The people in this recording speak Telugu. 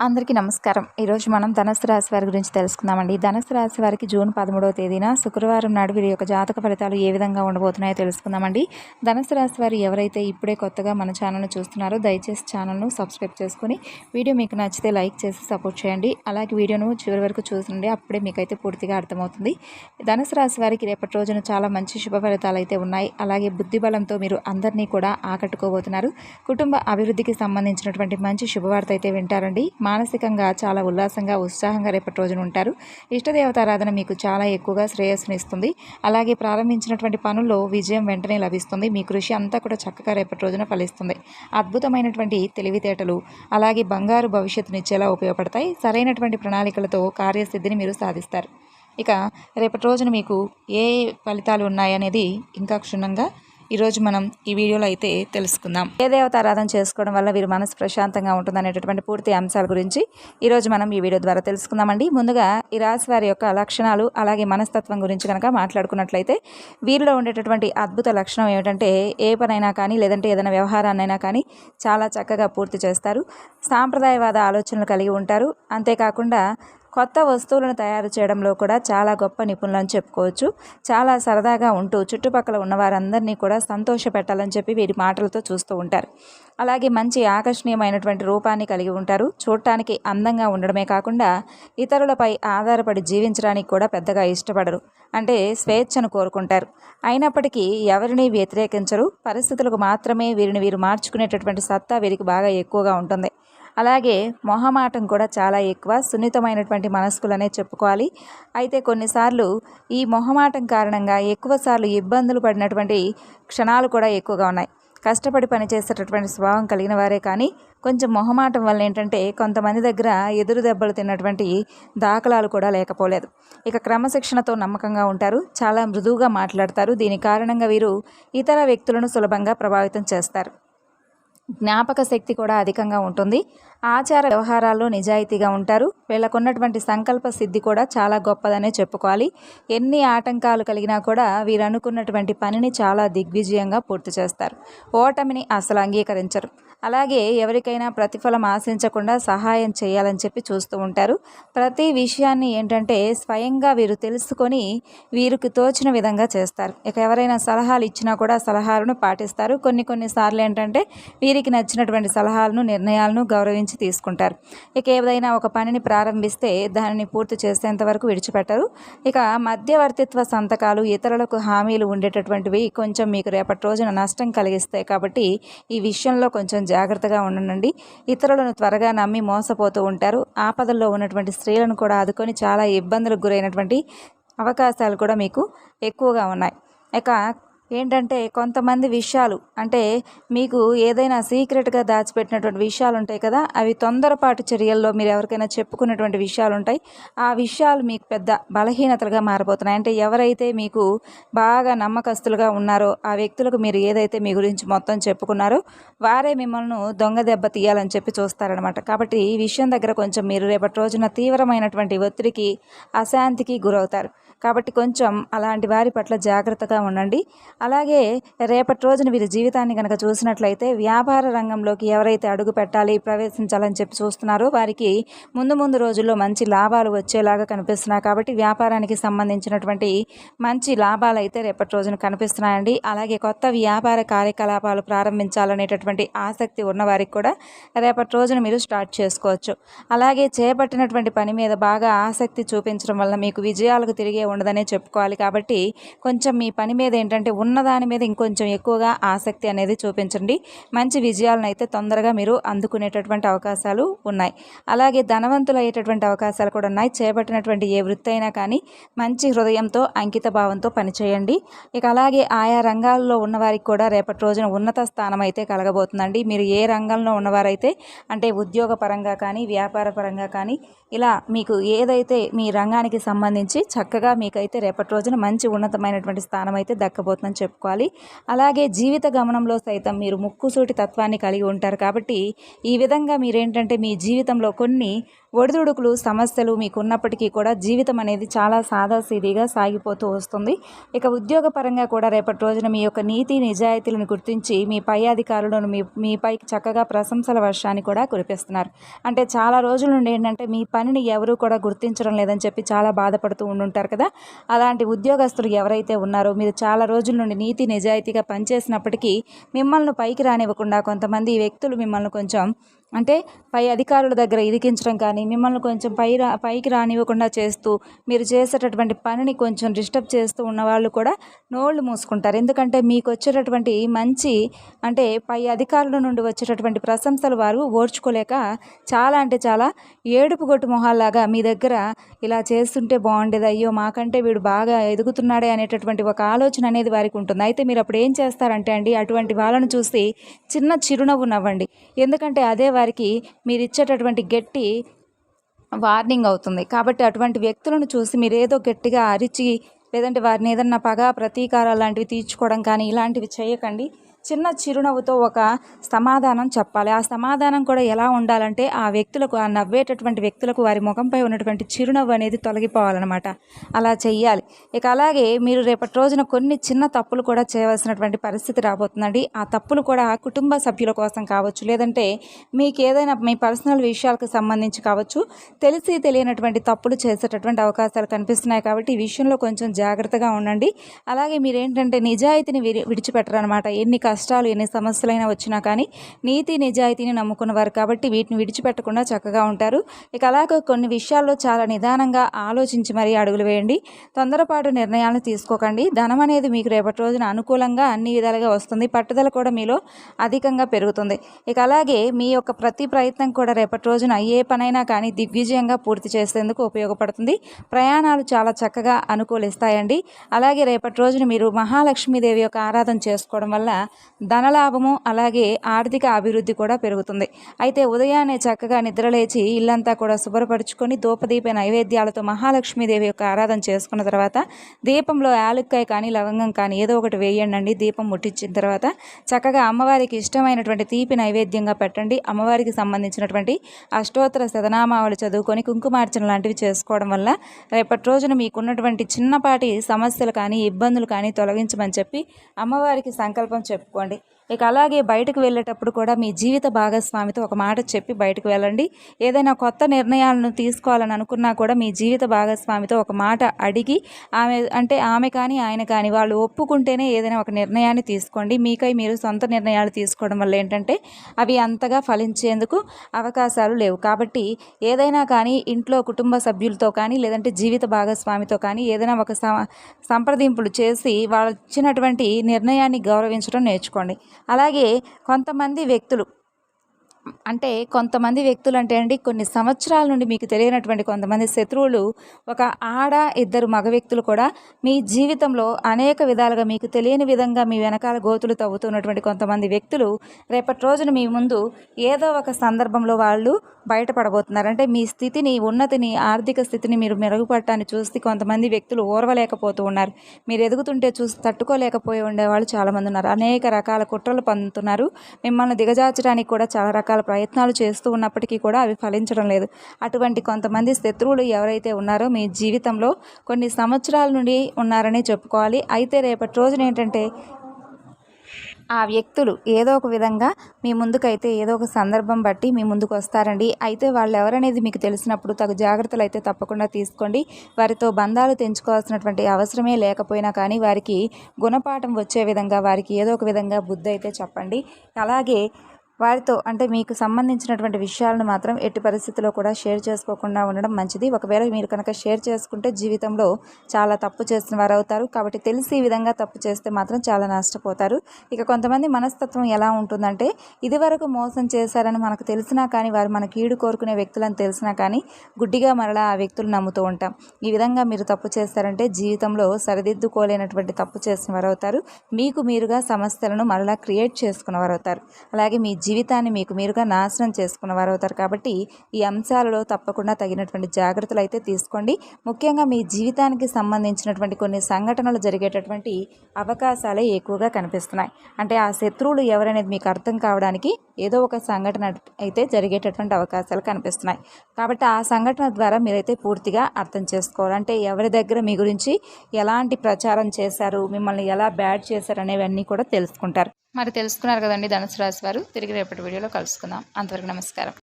అందరికీ నమస్కారం. ఈరోజు మనం ధనుస్సు రాశి వారి గురించి తెలుసుకుందామండి. ధనుస్సు రాశి వారికి జూన్ 13వ తేదీన శుక్రవారం నాడు వీరి యొక్క జాతక ఫలితాలు ఏ విధంగా ఉండబోతున్నాయో తెలుసుకుందామండి. ధనుస్సు రాశి వారు ఎవరైతే ఇప్పుడే కొత్తగా మన ఛానల్ను చూస్తున్నారో దయచేసి ఛానల్ను సబ్స్క్రైబ్ చేసుకుని వీడియో మీకు నచ్చితే లైక్ చేసి సపోర్ట్ చేయండి. అలాగే వీడియోను చివరి వరకు చూడండి, అప్పుడే మీకైతే పూర్తిగా అర్థమవుతుంది. ధనుస్సు రాశి వారికి రేపటి రోజున చాలా మంచి శుభ ఫలితాలు అయితే ఉన్నాయి. అలాగే బుద్ధి బలంతో మీరు అందరినీ కూడా ఆకట్టుకోబోతున్నారు. కుటుంబ అభివృద్ధికి సంబంధించినటువంటి మంచి శుభవార్త అయితే వింటారండి. మానసికంగా చాలా ఉల్లాసంగా ఉత్సాహంగా రేపటి రోజున ఉంటారు. ఇష్టదేవతారాధన మీకు చాలా ఎక్కువగా శ్రేయస్సునిస్తుంది. అలాగే ప్రారంభించినటువంటి పనుల్లో విజయం వెంటనే లభిస్తుంది. మీ కృషి అంతా కూడా చక్కగా రేపటి రోజున ఫలిస్తుంది. అద్భుతమైనటువంటి తెలివితేటలు అలాగే బంగారు భవిష్యత్తునిచ్చేలా ఉపయోగపడతాయి. సరైనటువంటి ప్రణాళికలతో కార్యసిద్ధిని మీరు సాధిస్తారు. ఇక రేపటి రోజున మీకు ఏ ఫలితాలు ఉన్నాయనేది ఇంకా క్షుణ్ణంగా ఈరోజు మనం ఈ వీడియోలో అయితే తెలుసుకుందాం. ఏ దేవతారాధన చేసుకోవడం వల్ల వీరి మనసు ప్రశాంతంగా ఉంటుందనేటటువంటి పూర్తి అంశాల గురించి ఈరోజు మనం ఈ వీడియో ద్వారా తెలుసుకుందామండి. ముందుగా ఈ రాశి వారి యొక్క లక్షణాలు అలాగే మనస్తత్వం గురించి కనుక మాట్లాడుకున్నట్లయితే వీరిలో ఉండేటటువంటి అద్భుత లక్షణం ఏమిటంటే ఏ పనైనా కానీ లేదంటే ఏదైనా వ్యవహారాన్నైనా కానీ చాలా చక్కగా పూర్తి చేస్తారు. సాంప్రదాయవాద ఆలోచనలు కలిగి ఉంటారు. అంతేకాకుండా కొత్త వస్తువులను తయారు చేయడంలో కూడా చాలా గొప్ప నిపుణులని చెప్పుకోవచ్చు. చాలా సరదాగా ఉంటూ చుట్టుపక్కల ఉన్న వారందరినీ కూడా సంతోషపెట్టాలని చెప్పి వీరి మాటలతో చూస్తూ ఉంటారు. అలాగే మంచి ఆకర్షణీయమైనటువంటి రూపాన్ని కలిగి ఉంటారు. చూడటానికి అందంగా ఉండడమే కాకుండా ఇతరులపై ఆధారపడి జీవించడానికి కూడా పెద్దగా ఇష్టపడరు. అంటే స్వేచ్ఛను కోరుకుంటారు. అయినప్పటికీ ఎవరిని వ్యతిరేకించరు. పరిస్థితులకు మాత్రమే వీరు మార్చుకునేటటువంటి సత్తా వీరికి బాగా ఎక్కువగా ఉంటుంది. అలాగే మొహమాటం కూడా చాలా ఎక్కువ. సున్నితమైనటువంటి మనస్కులనే చెప్పుకోవాలి. అయితే కొన్నిసార్లు ఈ మొహమాటం కారణంగా ఎక్కువసార్లు ఇబ్బందులు పడినటువంటి క్షణాలు కూడా ఎక్కువగా ఉన్నాయి. కష్టపడి పనిచేసేటటువంటి స్వభావం కలిగిన వారే కానీ కొంచెం మొహమాటం వల్ల ఏంటంటే కొంతమంది దగ్గర ఎదురు దెబ్బలు తిన్నటువంటి దాఖలాలు కూడా లేకపోలేదు. ఇక క్రమశిక్షణతో నమ్మకంగా ఉంటారు. చాలా మృదువుగా మాట్లాడతారు. దీని కారణంగా వీరు ఇతర వ్యక్తులను సులభంగా ప్రభావితం చేస్తారు. జ్ఞాపక శక్తి కూడా అధికంగా ఉంటుంది. ఆచార వ్యవహారాల్లో నిజాయితీగా ఉంటారు. వీళ్ళకున్నటువంటి సంకల్ప సిద్ధి కూడా చాలా గొప్పదనే చెప్పుకోవాలి. ఎన్ని ఆటంకాలు కలిగినా కూడా వీరు అనుకున్నటువంటి పనిని చాలా దిగ్విజయంగా పూర్తి చేస్తారు. ఓటమిని అసలు అంగీకరించరు. అలాగే ఎవరికైనా ప్రతిఫలం ఆశించకుండా సహాయం చేయాలని చెప్పి చూస్తూ ఉంటారు. ప్రతి విషయాన్ని ఏంటంటే స్వయంగా వీరు తెలుసుకొని వీరికి తోచిన విధంగా చేస్తారు. ఇక ఎవరైనా సలహాలు ఇచ్చినా కూడా సలహాలను పాటిస్తారు. కొన్నిసార్లు ఏంటంటే వీరికి నచ్చినటువంటి సలహాలను నిర్ణయాలను గౌరవించి తీసుకుంటారు. ఇక ఏదైనా ఒక పనిని ప్రారంభిస్తే దానిని పూర్తి చేసేంత వరకు విడిచిపెట్టరు. ఇక మధ్యవర్తిత్వ సంతకాలు ఇతరులకు హామీలు ఉండేటటువంటివి కొంచెం మీకు రేపటి రోజున నష్టం కలిగిస్తాయి. కాబట్టి ఈ విషయంలో కొంచెం జాగ్రత్తగా ఉండండి. ఇతరులను త్వరగా నమ్మి మోసపోతూ ఉంటారు. ఆపదల్లో ఉన్నటువంటి స్త్రీలను కూడా ఆదుకొని చాలా ఇబ్బందులకు గురైనటువంటి అవకాశాలు కూడా మీకు ఎక్కువగా ఉన్నాయి. ఇక ఏంటంటే కొంతమంది విషయాలు అంటే మీకు ఏదైనా సీక్రెట్గా దాచిపెట్టినటువంటి విషయాలు ఉంటాయి కదా, అవి తొందరపాటు చర్యల్లో మీరు ఎవరికైనా చెప్పుకున్నటువంటి విషయాలు ఉంటాయి. ఆ విషయాలు మీకు పెద్ద బలహీనతలుగా మారిపోతున్నాయి. అంటే ఎవరైతే మీకు బాగా నమ్మకస్తులుగా ఉన్నారో ఆ వ్యక్తులకు మీరు ఏదైతే మీ గురించి మొత్తం చెప్పుకున్నారో వారే మిమ్మల్ని దొంగ దెబ్బ తీయాలని చెప్పి చూస్తారనమాట. కాబట్టి ఈ విషయం దగ్గర కొంచెం మీరు రేపటి రోజున తీవ్రమైనటువంటి ఒత్తిడికి అశాంతికి గురవుతారు. కాబట్టి కొంచెం అలాంటి వారి పట్ల జాగ్రత్తగా ఉండండి. అలాగే రేపటి రోజున వీరి జీవితాన్ని కనుక చూసినట్లయితే వ్యాపార రంగంలోకి ఎవరైతే అడుగు పెట్టాలి ప్రవేశించాలని చెప్పి చూస్తున్నారో వారికి ముందు రోజుల్లో మంచి లాభాలు వచ్చేలాగా కనిపిస్తున్నాయి. కాబట్టి వ్యాపారానికి సంబంధించినటువంటి మంచి లాభాలు అయితే రేపటి రోజున కనిపిస్తున్నాయండి. అలాగే కొత్త వ్యాపార కార్యకలాపాలు ప్రారంభించాలనేటటువంటి ఆసక్తి ఉన్నవారికి కూడా రేపటి రోజున మీరు స్టార్ట్ చేసుకోవచ్చు. అలాగే చేపట్టినటువంటి పని మీద బాగా ఆసక్తి చూపించడం వల్ల మీకు విజయాలకు తిరిగే ఉండదనే చెప్పుకోవాలి. కాబట్టి కొంచెం మీ పని మీద ఏంటంటే ఉన్నదాని మీద ఇంకొంచెం ఎక్కువగా ఆసక్తి అనేది చూపించండి. మంచి విజయాలను అయితే తొందరగా మీరు అందుకునేటటువంటి అవకాశాలు ఉన్నాయి. అలాగే ధనవంతులు అయ్యేటటువంటి అవకాశాలు కూడా ఉన్నాయి. చేపట్టినటువంటి ఏ వృత్తి అయినా కానీ మంచి హృదయంతో అంకిత భావంతో పనిచేయండి. ఇక అలాగే ఆయా రంగాల్లో ఉన్నవారికి కూడా రేపటి రోజున ఉన్నత స్థానం అయితే కలగబోతుందండి. మీరు ఏ రంగంలో ఉన్నవారైతే అంటే ఉద్యోగ పరంగా కానీ వ్యాపార పరంగా కానీ ఇలా మీకు ఏదైతే మీ రంగానికి సంబంధించి చక్కగా మీకైతే రేపటి రోజున మంచి ఉన్నతమైనటువంటి స్థానం అయితే దక్కబోతుందని చెప్పుకోవాలి. అలాగే జీవిత గమనంలో సైతం మీరు ముక్కుసూటి తత్వాన్ని కలిగి ఉంటారు కాబట్టి ఈ విధంగా మీరేంటంటే మీ జీవితంలో కొన్ని ఒడిదుడుకులు సమస్యలు మీకున్నప్పటికీ కూడా జీవితం అనేది చాలా సాదాసీదీగా సాగిపోతూ వస్తుంది. ఇక ఉద్యోగపరంగా కూడా రేపటి రోజున మీ యొక్క నీతి నిజాయితీలను గుర్తించి మీ పై అధికారులను మీపై చక్కగా ప్రశంసల వర్షాన్ని కూడా కురిపిస్తున్నారు. అంటే చాలా రోజుల నుండి ఏంటంటే మీ పనిని ఎవరూ కూడా గుర్తించడం లేదని చెప్పి చాలా బాధపడుతూ ఉండుంటారు కదా. అలాంటి ఉద్యోగస్తులు ఎవరైతే ఉన్నారో మీరు చాలా రోజుల నుండి నీతి నిజాయితీగా పనిచేసినప్పటికీ మిమ్మల్ని పైకి రానివ్వకుండా కొంతమంది వ్యక్తులు మిమ్మల్ని కొంచెం అంటే పై అధికారుల దగ్గర ఇరికించడం కానీ మిమ్మల్ని కొంచెం పైకి రానివ్వకుండా చేస్తూ మీరు చేసేటటువంటి పనిని కొంచెం డిస్టర్బ్ చేస్తూ ఉన్న వాళ్ళు కూడా నోళ్ళు మూసుకుంటారు. ఎందుకంటే మీకు వచ్చేటటువంటి మంచి అంటే పై అధికారుల నుండి వచ్చేటటువంటి ప్రశంసలు వారు ఓర్చుకోలేక చాలా అంటే చాలా ఏడుపు గొట్టు మొహాల్లాగా మీ దగ్గర ఇలా చేస్తుంటే బాగుండేది, అయ్యో మాకంటే వీడు బాగా ఎదుగుతున్నాడే అనేటటువంటి ఒక ఆలోచన అనేది వారికి ఉంటుంది. అయితే మీరు అప్పుడు ఏం చేస్తారంటే అండి అటువంటి వాళ్ళను చూసి చిన్న చిరునవ్వు నవ్వండి. ఎందుకంటే అదే వారికి మీరు ఇచ్చేటటువంటి గట్టి వార్నింగ్ అవుతుంది. కాబట్టి అటువంటి వ్యక్తులను చూసి మీరు ఏదో గట్టిగా అరిచి లేదంటే వారిని ఏదన్నా పగ ప్రతీకారాలు లాంటివి తీర్చుకోవడం కానీ ఇలాంటివి చేయకండి. చిన్న చిరునవ్వుతో ఒక సమాధానం చెప్పాలి. ఆ సమాధానం కూడా ఎలా ఉండాలంటే ఆ వ్యక్తులకు ఆ నవ్వేటటువంటి వ్యక్తులకు వారి ముఖంపై ఉన్నటువంటి చిరునవ్వు అనేది తొలగిపోవాలన్నమాట. అలా చెయ్యాలి. ఇక అలాగే మీరు రేపటి రోజున కొన్ని చిన్న తప్పులు కూడా చేయవలసినటువంటి పరిస్థితి రాబోతుందండి. ఆ తప్పులు కూడా కుటుంబ సభ్యుల కోసం కావచ్చు, లేదంటే మీకు ఏదైనా మీ పర్సనల్ విషయాలకు సంబంధించి కావచ్చు, తెలిసి తెలియనటువంటి తప్పులు చేసేటటువంటి అవకాశాలు కనిపిస్తున్నాయి. కాబట్టి ఈ విషయంలో కొంచెం జాగ్రత్తగా ఉండండి. అలాగే మీరేంటంటే నిజాయితీని విడిచిపెట్టరనమాట. ఎన్ని కష్టాలు ఎన్ని సమస్యలైనా వచ్చినా కానీ నీతి నిజాయితీని నమ్ముకున్నవారు కాబట్టి వీటిని విడిచిపెట్టకుండా చక్కగా ఉంటారు. ఇక అలాగే కొన్ని విషయాల్లో చాలా నిదానంగా ఆలోచించి మరీ అడుగులు వేయండి. తొందరపాటు నిర్ణయాలను తీసుకోకండి. ధనం అనేది మీకు రేపటి రోజున అనుకూలంగా అన్ని విధాలుగా వస్తుంది. పట్టుదల కూడా మీలో అధికంగా పెరుగుతుంది. ఇక అలాగే మీ యొక్క ప్రతి ప్రయత్నం కూడా రేపటి రోజున ఏ పనైనా కానీ దిగ్విజయంగా పూర్తి చేసేందుకు ఉపయోగపడుతుంది. ప్రయాణాలు చాలా చక్కగా అనుకూలిస్తాయండి. అలాగే రేపటి రోజున మీరు మహాలక్ష్మీదేవి యొక్క ఆరాధన చేసుకోవడం వల్ల ధనలాభము అలాగే ఆర్థిక అభివృద్ధి కూడా పెరుగుతుంది. అయితే ఉదయాన్నే చక్కగా నిద్రలేచి ఇల్లంతా కూడా శుభ్రపరుచుకొని ధూపదీప నైవేద్యాలతో మహాలక్ష్మీదేవి యొక్క ఆరాధన చేసుకున్న తర్వాత దీపంలో యాలక్కాయ కానీ లవంగం కానీ ఏదో ఒకటి వేయండి. దీపం ముట్టించిన తర్వాత చక్కగా అమ్మవారికి ఇష్టమైనటువంటి తీపి నైవేద్యంగా పెట్టండి. అమ్మవారికి సంబంధించినటువంటి అష్టోత్తర శతనామావళి చదువుకొని కుంకుమార్చన లాంటివి చేసుకోవడం వల్ల రేపటి రోజున మీకున్నటువంటి చిన్నపాటి సమస్యలు కానీ ఇబ్బందులు కానీ తొలగించమని చెప్పి అమ్మవారికి సంకల్పం చెప్పుకోండి. ఇక అలాగే బయటకు వెళ్ళేటప్పుడు కూడా మీ జీవిత భాగస్వామితో ఒక మాట చెప్పి బయటకు వెళ్ళండి. ఏదైనా కొత్త నిర్ణయాలను తీసుకోవాలని అనుకున్నా కూడా మీ జీవిత భాగస్వామితో ఒక మాట అడిగి ఆమె కానీ ఆయన కానీ వాళ్ళు ఒప్పుకుంటేనే ఏదైనా ఒక నిర్ణయాన్ని తీసుకోండి. మీకై మీరు సొంత నిర్ణయాలు తీసుకోవడం వల్ల ఏంటంటే అవి అంతగా ఫలించేందుకు అవకాశాలు లేవు. కాబట్టి ఏదైనా కానీ ఇంట్లో కుటుంబ సభ్యులతో కానీ లేదంటే జీవిత భాగస్వామితో కానీ ఏదైనా ఒక సంప్రదింపులు చేసి వాళ్ళు ఇచ్చినటువంటి నిర్ణయాన్ని గౌరవించడం నేర్చుకోండి. అలాగే కొంతమంది వ్యక్తులు అంటే అండి కొన్ని సంవత్సరాల నుండి మీకు తెలియనటువంటి కొంతమంది శత్రువులు ఒక ఇద్దరు మగ వ్యక్తులు కూడా మీ జీవితంలో అనేక విధాలుగా మీకు తెలియని విధంగా మీ వెనకాల గోతులు తవ్వుతున్నటువంటి కొంతమంది వ్యక్తులు రేపటి రోజున మీ ముందు ఏదో ఒక సందర్భంలో వాళ్ళు బయటపడబోతున్నారు. అంటే మీ స్థితిని ఉన్నతిని ఆర్థిక స్థితిని మీరు మెరుగుపడటాన్ని చూసి కొంతమంది వ్యక్తులు ఓర్వలేకపోతూ ఉన్నారు. మీరు ఎదుగుతుంటే చూసి తట్టుకోలేకపోయి ఉండేవాళ్ళు చాలామంది ఉన్నారు. అనేక రకాల కుట్రలు పొందుతున్నారు. మిమ్మల్ని దిగజార్చడానికి కూడా చాలా రకాల ప్రయత్నాలు చేస్తూ ఉన్నప్పటికీ కూడా అవి ఫలించడం లేదు. అటువంటి కొంతమంది శత్రువులు ఎవరైతే ఉన్నారో మీ జీవితంలో కొన్ని సంవత్సరాల నుండి ఉన్నారని చెప్పుకోవాలి. అయితే రేపటి రోజున ఏంటంటే ఆ వ్యక్తులు ఏదో ఒక విధంగా మీ ముందుకైతే ఏదో ఒక సందర్భం బట్టి మీ ముందుకు వస్తారండి. అయితే వాళ్ళు ఎవరనేది మీకు తెలిసినప్పుడు తగు జాగ్రత్తలు అయితే తప్పకుండా తీసుకోండి. వారితో బంధాలు తెంచుకోవాల్సినటువంటి అవసరమే లేకపోయినా కానీ వారికి గుణపాఠం వచ్చే విధంగా వారికి ఏదో ఒక విధంగా బుద్ధి అయితే చెప్పండి. అలాగే వారితో అంటే మీకు సంబంధించినటువంటి విషయాలను మాత్రం ఎట్టి పరిస్థితుల్లో కూడా షేర్ చేసుకోకుండా ఉండడం మంచిది. ఒకవేళ మీరు కనుక షేర్ చేసుకుంటే జీవితంలో చాలా తప్పు చేసిన వారు అవుతారు. కాబట్టి తెలిసి ఈ విధంగా తప్పు చేస్తే మాత్రం చాలా నష్టపోతారు. ఇక కొంతమంది మనస్తత్వం ఎలా ఉంటుందంటే ఇదివరకు మోసం చేశారని మనకు తెలిసినా కానీ వారు మన కీడు కోరుకునే వ్యక్తులని తెలిసినా కానీ గుడ్డిగా మరలా ఆ వ్యక్తులు నమ్ముతూ ఉంటాం. ఈ విధంగా మీరు తప్పు చేస్తారంటే జీవితంలో సరిదిద్దుకోలేనటువంటి తప్పు చేసిన వారు అవుతారు. మీకు మీరుగా సమస్యలను మరలా క్రియేట్ చేసుకున్న వారు అవుతారు. అలాగే మీ జీవితాన్ని మీకు మీరుగా నాశనం చేసుకున్న వారు అవుతారు. కాబట్టి ఈ అంశాలలో తప్పకుండా తగినటువంటి జాగ్రత్తలు అయితే తీసుకోండి. ముఖ్యంగా మీ జీవితానికి సంబంధించినటువంటి కొన్ని సంఘటనలు జరిగేటటువంటి అవకాశాలే ఎక్కువగా కనిపిస్తున్నాయి. అంటే ఆ శత్రువులు ఎవరనేది మీకు అర్థం కావడానికి ఏదో ఒక సంఘటన అయితే జరిగేటటువంటి అవకాశాలు కనిపిస్తున్నాయి. కాబట్టి ఆ సంఘటన ద్వారా మీరైతే పూర్తిగా అర్థం చేసుకోవాలి. అంటే ఎవరి దగ్గర మీ గురించి ఎలాంటి ప్రచారం చేశారు, మిమ్మల్ని ఎలా బ్యాడ్ చేశారు అనేవన్నీ కూడా తెలుసుకుంటారు. మరి తెలుసుకున్నారు కదండి ధనుసు రాశి వారు. తిరిగి రేపటి వీడియోలో కలుసుకుందాం. అంతవరకు నమస్కారం.